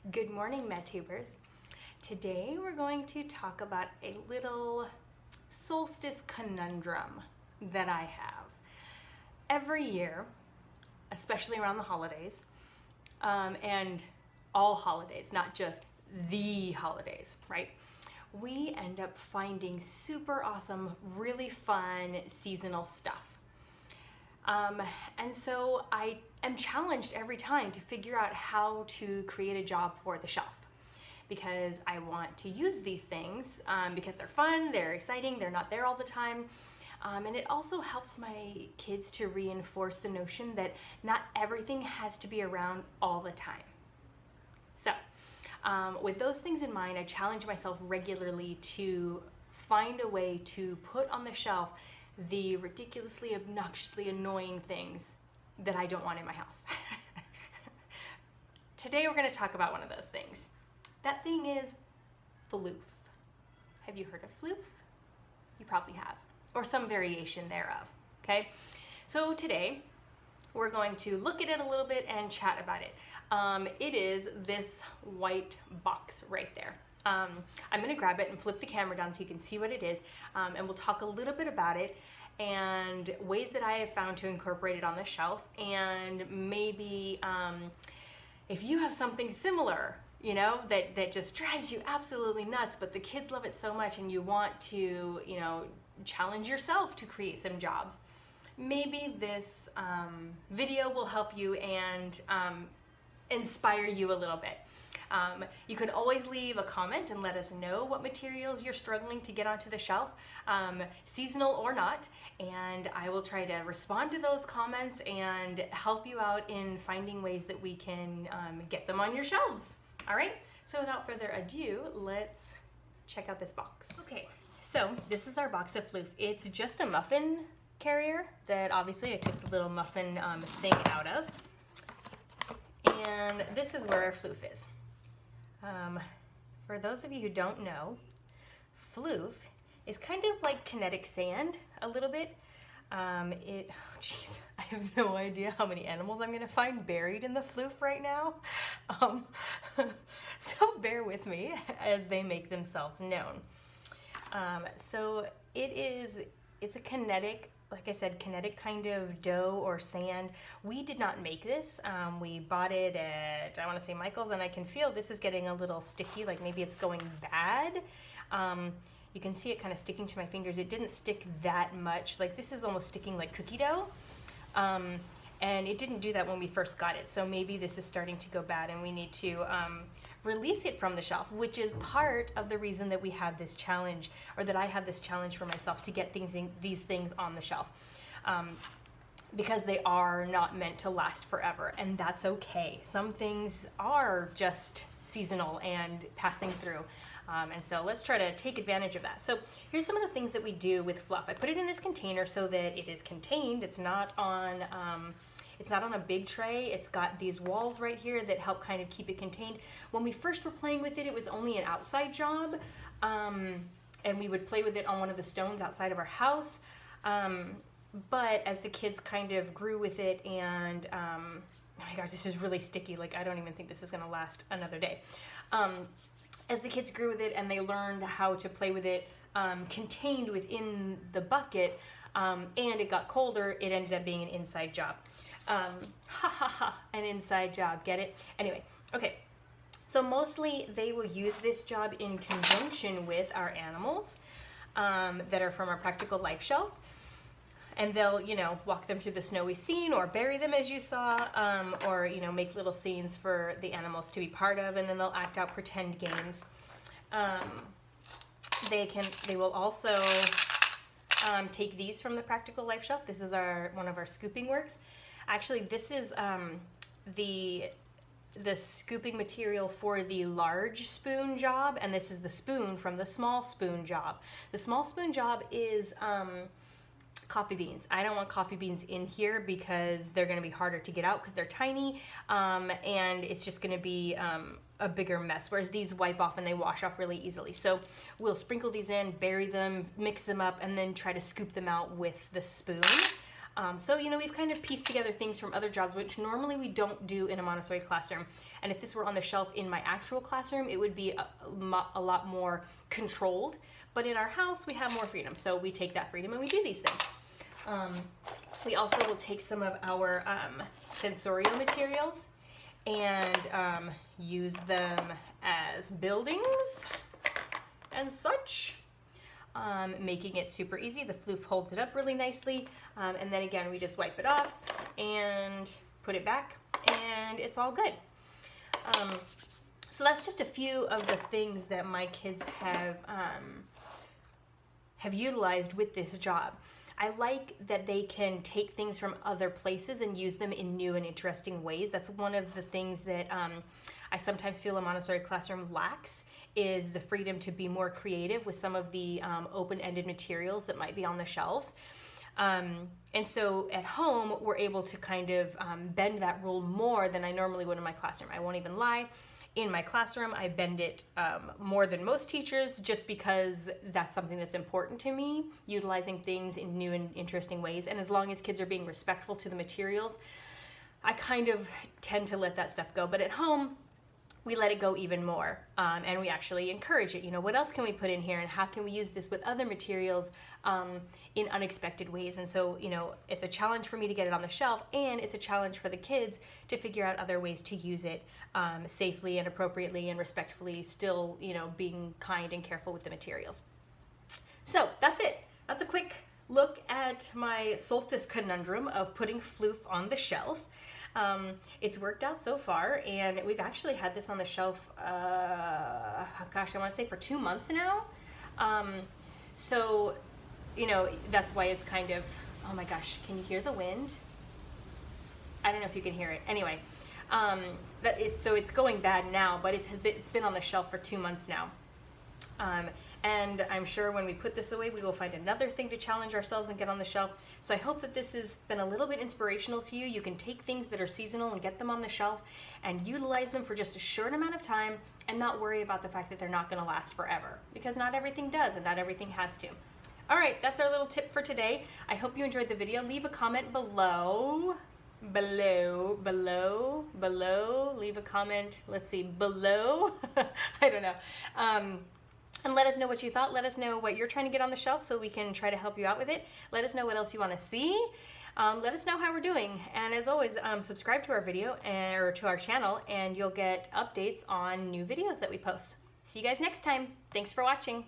Good morning, MedTubers. Today we're going to talk about a little solstice conundrum that I have. Every year, especially around the holidays, and all holidays, not just the holidays, right? We end up finding super awesome, really fun seasonal stuff. And so I am challenged every time to figure out how to create a job for the shelf, because I want to use these things because they're fun, they're exciting, they're not there all the time. And it also helps my kids to reinforce the notion that not everything has to be around all the time. So with those things in mind, I challenge myself regularly to find a way to put on the shelf the ridiculously, obnoxiously annoying things that I don't want in my house. Today we're going to talk about one of those things. That thing is Floof. Have you heard of Floof? You probably have, or some variation thereof, okay? So today we're going to look at it a little bit and chat about it. It is this white box right there. I'm going to grab it and flip the camera down so you can see what it is, and we'll talk a little bit about it and ways that I have found to incorporate it on the shelf, and maybe if you have something similar, you know, that just drives you absolutely nuts, but the kids love it so much and you want to, you know, challenge yourself to create some jobs. Maybe this video will help you and inspire you a little bit. You can always leave a comment and let us know what materials you're struggling to get onto the shelf, seasonal or not, and I will try to respond to those comments and help you out in finding ways that we can get them on your shelves. All right, so without further ado, let's check out this box. Okay, so this is our box of Floof. It's just a muffin carrier that obviously I took the little muffin thing out of, and this is where our Floof is. For those of you who don't know, Floof is kind of like kinetic sand a little bit. I have no idea how many animals I'm gonna find buried in the Floof right now. So bear with me as they make themselves known. So it's a kinetic, like I said, kinetic kind of dough or sand. We did not make this. We bought it at, I want to say Michael's, and I can feel this is getting a little sticky, like maybe it's going bad. You can see it kind of sticking to my fingers. It didn't stick that much. Like this is almost sticking like cookie dough. And it didn't do that when we first got it. So maybe this is starting to go bad and we need to release it from the shelf, which is part of the reason that we have this challenge, or that I have this challenge for myself to get these things on the shelf, because they are not meant to last forever, and that's okay. Some things are just seasonal and passing through, and so let's try to take advantage of that. So here's some of the things that we do with fluff. I put it in this container so that it is contained. It's not on a big tray. It's got these walls right here that help kind of keep it contained. When we first were playing with it, it was only an outside job, and we would play with it on one of the stones outside of our house. But as the kids kind of grew with it, and oh my gosh, this is really sticky. Like I don't even think this is gonna last another day. As the kids grew with it and they learned how to play with it contained within the bucket, and it got colder, it ended up being an inside job. An inside job, get it? Anyway, okay, so mostly they will use this job in conjunction with our animals that are from our practical life shelf, and they'll, you know, walk them through the snowy scene or bury them as you saw, or, you know, make little scenes for the animals to be part of, and then they'll act out pretend games. They will also take these from the practical life shelf. This is one of our scooping works. Actually, this is the scooping material for the large spoon job, and this is the spoon from the small spoon job. The small spoon job is coffee beans. I don't want coffee beans in here because they're going to be harder to get out because they're tiny, and it's just going to be a bigger mess, whereas these wipe off and they wash off really easily. So we'll sprinkle these in, bury them, mix them up, and then try to scoop them out with the spoon. So, you know, we've kind of pieced together things from other jobs, which normally we don't do in a Montessori classroom. And if this were on the shelf in my actual classroom, it would be a lot more controlled. But in our house, we have more freedom. So we take that freedom and we do these things. We also will take some of our sensorial materials and use them as buildings and such, making it super easy. The Floof holds it up really nicely, and then again we just wipe it off and put it back, and it's all good. So that's just a few of the things that my kids have utilized with this job. I like that they can take things from other places and use them in new and interesting ways. That's one of the things that I sometimes feel a Montessori classroom lacks, is the freedom to be more creative with some of the open-ended materials that might be on the shelves. And so at home, we're able to kind of bend that rule more than I normally would in my classroom. I won't even lie. In my classroom, I bend it more than most teachers, just because that's something that's important to me, utilizing things in new and interesting ways. And as long as kids are being respectful to the materials, I kind of tend to let that stuff go. But at home, we let it go even more, and we actually encourage it. You know, what else can we put in here, and how can we use this with other materials in unexpected ways? And so, you know, it's a challenge for me to get it on the shelf, and it's a challenge for the kids to figure out other ways to use it safely and appropriately and respectfully, still, you know, being kind and careful with the materials. So that's it. That's a quick look at my Solstice conundrum of putting Floof on the shelf. It's worked out so far, and we've actually had this on the shelf, gosh, I want to say for 2 months now. So, you know, that's why it's kind of, oh my gosh, can you hear the wind? I don't know if you can hear it. Anyway, so it's going bad now, but it's been on the shelf for 2 months now. And I'm sure when we put this away, we will find another thing to challenge ourselves and get on the shelf. So I hope that this has been a little bit inspirational to you. You can take things that are seasonal and get them on the shelf and utilize them for just a short amount of time and not worry about the fact that they're not going to last forever, because not everything does and not everything has to. All right, that's our little tip for today. I hope you enjoyed the video. Leave a comment below. Leave a comment, let's see, below. I don't know. And let us know what you thought. Let us know what you're trying to get on the shelf so we can try to help you out with it. Let us know what else you want to see. Let us know how we're doing. And as always, subscribe to our video or to our channel, and you'll get updates on new videos that we post. See you guys next time. Thanks for watching.